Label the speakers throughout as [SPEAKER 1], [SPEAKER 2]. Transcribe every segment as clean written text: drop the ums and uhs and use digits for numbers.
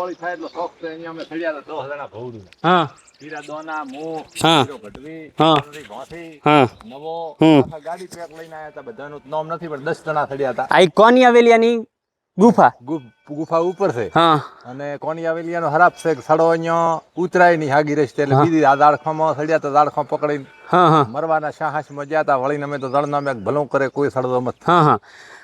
[SPEAKER 1] હોળી થાય એટલે શોખ છે અહીંયા અમે થડિયા 10 જણા ભવડું
[SPEAKER 2] હા
[SPEAKER 1] હીરા દોના મો
[SPEAKER 2] હા
[SPEAKER 1] ભટવી
[SPEAKER 2] હા
[SPEAKER 1] ઘોથી
[SPEAKER 2] હા
[SPEAKER 1] નવો
[SPEAKER 2] હમ
[SPEAKER 1] આખા ગાડી પેક લઈને આવ્યા હતા બધાનું નામ નથી પણ 10 જણા થડિયા હતા
[SPEAKER 2] આ કોની આવેલિયાની ગુફા
[SPEAKER 1] ગુફા ઉપર છે
[SPEAKER 2] હા
[SPEAKER 1] અને કોની આવેલિયાનો હરાપ છે સડો અહીંયા ઉતરાય ની હાગી રસ્તે એટલે
[SPEAKER 2] હા
[SPEAKER 1] બીજી આ દાડખામાં થડિયા તો દાડખા પકડીને
[SPEAKER 2] હા હા
[SPEAKER 1] મરવાના શાહાશમાં ગયા હતા વળીને અમે તો દળના મેં ભલું કરે કોઈ સડતો મત
[SPEAKER 2] હા હા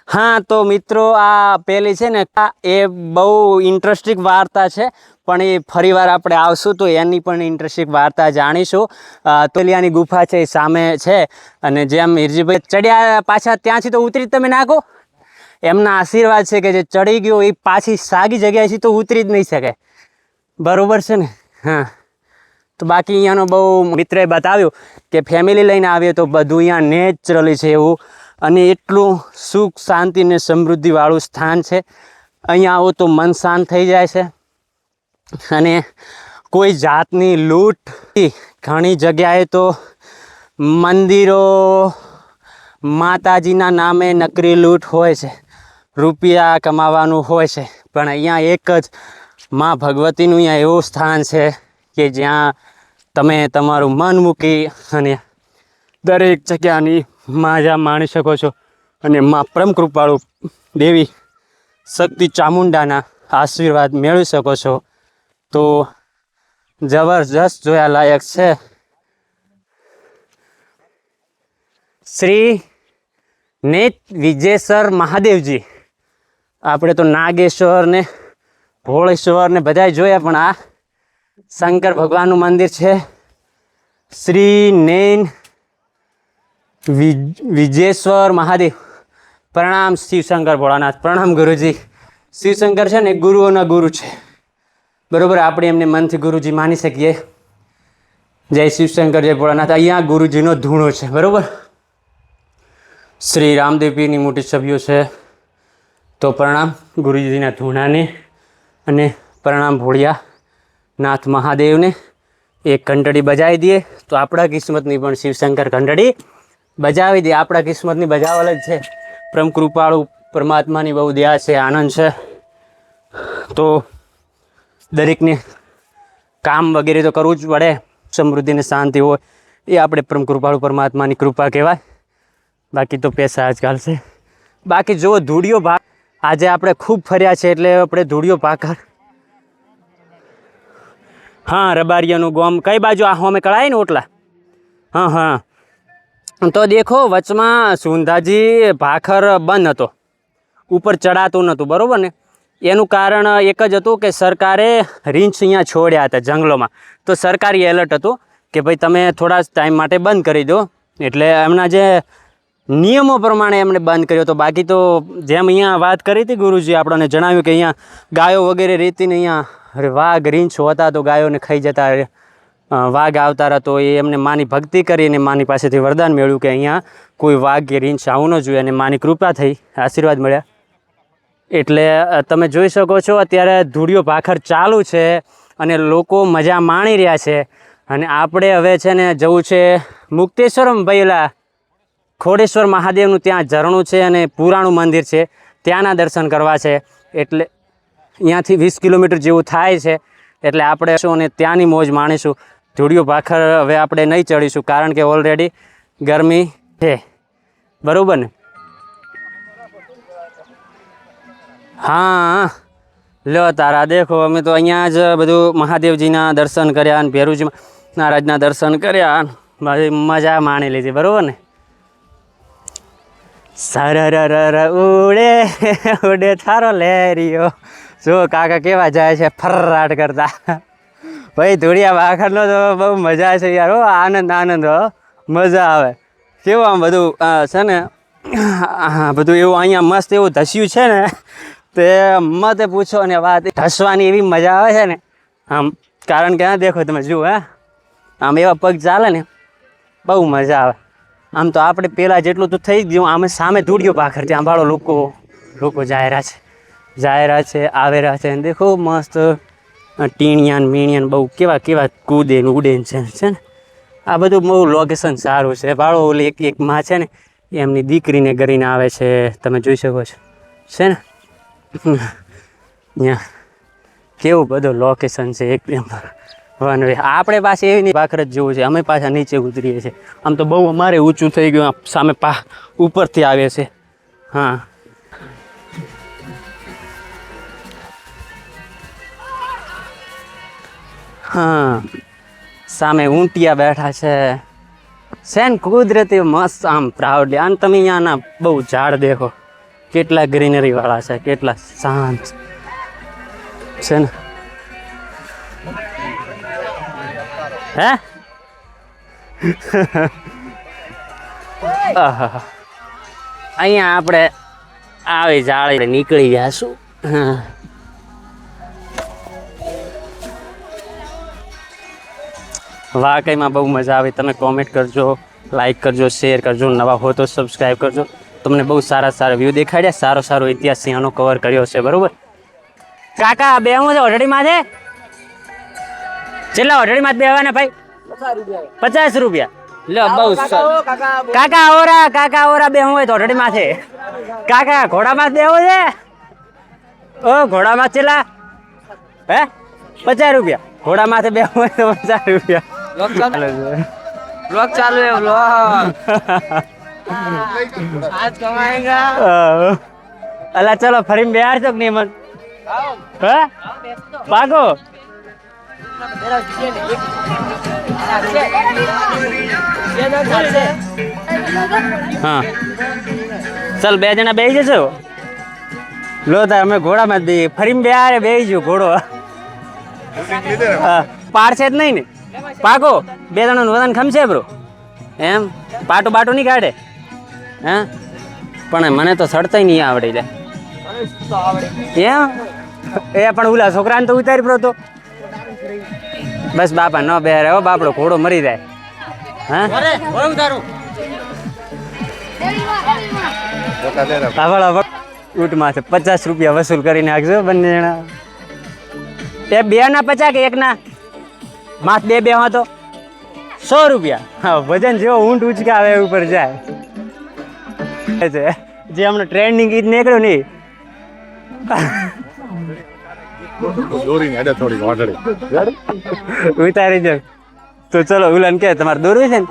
[SPEAKER 2] હા તો મિત્રો આ પેલી છે ને એ બહુ ઇન્ટરેસ્ટિંગ વાર્તા છે પણ એ ફરીવાર આપણે આવશું તો એની પણ ઇન્ટરેસ્ટિંગ વાર્તા જાણીશું તોલિયાની ગુફા છે એ સામે છે અને જેમ હિરજીભાઈ ચડ્યા પાછા ત્યાંથી તો ઉતરી તમે નાખો એમના આશીર્વાદ છે કે જે ચડી ગયો એ પાછી સાગી જગ્યાએથી તો ઉતરી જ નહીં શકે બરોબર છે ને હા તો બાકી અહીંયાનો બહુ મિત્રએ બતાવ્યું કે ફેમિલી લઈને આવીએ તો બધું અહીંયા નેચરલી છે એવું અને એટલું સુખ શાંતિ ને સમૃદ્ધિવાળું સ્થાન છે અહીંયા આવો તો મન શાંત થઈ જાય છે અને કોઈ જાતની લૂંટ ઘણી જગ્યાએ તો મંદિરો માતાજીના નામે નકરી લૂંટ હોય છે રૂપિયા કમાવાનું હોય છે પણ અહીંયા એક જ માં ભગવતીનું અહીંયા એવું સ્થાન છે કે જ્યાં તમે તમારું મન મૂકી અને દરેક જગ્યાની મજા માણી શકો છો અને માં પરમ કૃપાળુ દેવી શક્તિ ચામુંડાના આશીર્વાદ મેળવી શકો છો તો જબરજસ્ત જોયા લાયક છે શ્રી નેત વિજેશ્વર મહાદેવજી આપણે તો નાગેશ્વર ને ભોળેશ્વર ને બધા જોયા પણ આ શંકર ભગવાનનું મંદિર છે શ્રી નૈન વિજેશ્વર મહાદેવ પ્રણામ શિવશંકર ભોળાનાથ પ્રણામ ગુરુજી શિવશંકર છે ને ગુરુઓના ગુરુ છે બરોબર આપણે એમને મનથી ગુરુજી માની શકીએ જય શિવશંકર જય ભોળાનાથ અહીંયા ગુરુજીનો ધૂણો છે બરોબર શ્રી રામદેવપીરની મોટી સભ્યો છે તો પ્રણામ ગુરુજીના ધૂણાને અને પ્રણામ ભોળિયા નાથ મહાદેવને એક ઘંટડી બજાવી દઈએ તો આપણા કિસ્મતની પણ શિવશંકર ઘંટડી બજાવી દે આપણા કિસ્મતની બજાવલ જ છે પરમ કૃપાળુ પરમાત્માની બહુ દયા છે આનંદ છે તો દરેકને કામ વગેરે તો કરવું જ પડે સમૃદ્ધિને શાંતિ હોય એ આપણે પરમ કૃપાળુ પરમાત્માની કૃપા કહેવાય બાકી તો પૈસા આજકાલ છે બાકી જો ધૂળિયો ભાગ આજે આપણે ખૂબ ફર્યા છે એટલે આપણે ધૂળિયો ભાકર હા રબારિયાનું ગોમ કઈ બાજુ આ હોમે કળાય ને ઓટલા હા હા તો દેખો વચમાં સુંધાજી ભાખર બંધ હતો ઉપર ચડાતું નહોતું બરાબર ને એનું કારણ એક જ હતું કે સરકારે રીંછ અહીંયા છોડ્યા હતા જંગલોમાં તો સરકારી એલર્ટ હતું કે ભાઈ તમે થોડા ટાઈમ માટે બંધ કરી દો એટલે એમના જે નિયમો પ્રમાણે એમણે બંધ કર્યો હતો બાકી તો જેમ અહીંયા વાત કરી હતી ગુરુજી આપણને જણાવ્યું કે અહીંયા ગાયો વગેરે રીતિને અહીંયા વાઘ રીંછ હોતા તો ગાયોને ખાઈ જતા વાઘ આવતા હતો એ એમને માની ભક્તિ કરીને માની પાસેથી વરદાન મેળવ્યું કે અહીંયા કોઈ વાઘ કે રીંછ આવું ન જોઈએ અને માની કૃપા થઈ આશીર્વાદ મળ્યા એટલે તમે જોઈ શકો છો અત્યારે ધૂળિયો ભાખર ચાલુ છે અને લોકો મજા માણી રહ્યા છે અને આપણે હવે છે ને જવું છે મુક્તેશ્વરમ ભૈલા ખોડેશ્વર મહાદેવનું ત્યાં ઝરણું છે અને પુરાણું મંદિર છે ત્યાંના દર્શન કરવા છે એટલે અહીંયાથી 20 કિલોમીટર જેવું થાય છે એટલે આપણે શું અને ત્યાંની મોજ માણીશું ધૂળિયો ભાખર હવે આપણે નહીં ચડીશું કારણ કે ઓલરેડી ગરમી છે બરાબર ને હા લો તારા દેખો અમે તો અહીંયા જ બધું મહાદેવજીના દર્શન કર્યા અને ભેરુજી મહારાજના દર્શન કર્યા બધી મજા માણી લીધી બરાબર ને સરર ઉડે ઉડે થારો લેરિયો જો કાકા કેવા જાય છે ફર્રાટ કરતા ભાઈ ધૂળિયા ભાખરનો તો બહુ મજા છે યાર હો આનંદ આનંદ હો મજા આવે કેવું આમ બધું છે ને બધું એવું અહીંયા મસ્ત એવું ધસ્યું છે ને તે મતે પૂછો ને વાત ધસવાની એવી મજા આવે છે ને આમ કારણ કે હા દેખો તમે જુઓ હે આમ એવા પગ ચાલે ને બહુ મજા આવે આમ તો આપણે પહેલાં જેટલું તો થઈ જ ગયું આમે સામે ધૂળિયો ભાખર ત્યાં ભાળો લોકો જાય છે આવેરા છે દેખો મસ્ત ટીણિયાન મીણિયાન બહુ કેવા કૂદે ને ઉડે છે ને આ બધું બહુ લોકેશન સારું છે ભાળો ઓલી એક માં છે ને એમની દીકરીને કરીને આવે છે તમે જોઈ શકો છો છે ને ત્યાં કેવું બધું લોકેશન છે એકદમ વન વે. આપણે પાસે એવી નહીં ભાખર જ જેવું છે, અમે પાછા નીચે ઉતરીએ છીએ. આમ તો બહુ અમારે ઊંચું થઈ ગયું, આમ સામે ઉપરથી આવે છે. હા હા, સામે ઊંટિયા બેઠા છે ને કુદરતી મસ્ત આમ પ્રાઉડલી. આમ તમે અહીંયાના બહુ ઝાડ દેખો, કેટલા ગ્રીનરી વાળા છે, કેટલા શાંત છે ને. હે આહા. અહીંયા આપણે આવી જાળી નીકળી જશું. હા, વાકઈમાં બહુ મજા આવી. તમે કોમેન્ટ કરજો, લાઈક કરજો, શેર કરજો, નવા હો તો સબસ્ક્રાઈબ કરજો. તમને બહુ સારા વ્યૂ દેખાડ્યા, સારો ઇતિહાસ સિંહનો કવર કર્યો છે. બરોબર કાકા, બે હું છે ઓઢડીમાં છે છેલ્લા ઓઢડીમાં બેવાના ભાઈ 50 રૂપિયા. લો બહુ કાકા ઓરા બે હું હોય તો ઓઢડીમાં છે. કાકા ઘોડામાં બેવું છે. ઓ ઘોડામાં છેલ્લા હે 50 રૂપિયા. ઘોડામાંથી બે હોય તો 50 રૂપિયા.
[SPEAKER 3] ब्लॉग चालू है ब्लॉग आज कमाएगा
[SPEAKER 2] અલા ચલો ફરીને બેહાર છો કે નહીં મન? હે પાકો હા ચાલ, 2 જણા બેસી જશો. લો તાર અમે ઘોડામાં જ બેસી. ફરીને બેહારે બેસી ગયો ઘોડો. હા પાડશે જ નહીં ને પાકો. 2 જણાનું વજન ખમશે બ્રો. એમ પાટો નહીં કાઢે. હે પણ મને તો સડતાય નહીં આવડે લે. એમ એ પણ ઓલા છોકરાને તો ઉતારી પડો તો. બસ બાપા ન બેહારે હો, બાપડો ઘોડો મરી જાય. હા ઊંટમાંથી 50 રૂપિયા વસૂલ કરી નાખજો બંને જણા. એ 2 ના 50 કે 1 ના માથ 2 હોય તો 100 રૂપિયા. હા વજન જેવો ઊંટ ઉચકાવે ઉપર જાય. જે હમણાં ટ્રેન્ડિંગ ગીત નીકળ્યું ને ઉતારી જાય. તો ચલો ઉલન કે તમારે દોરવી છે ને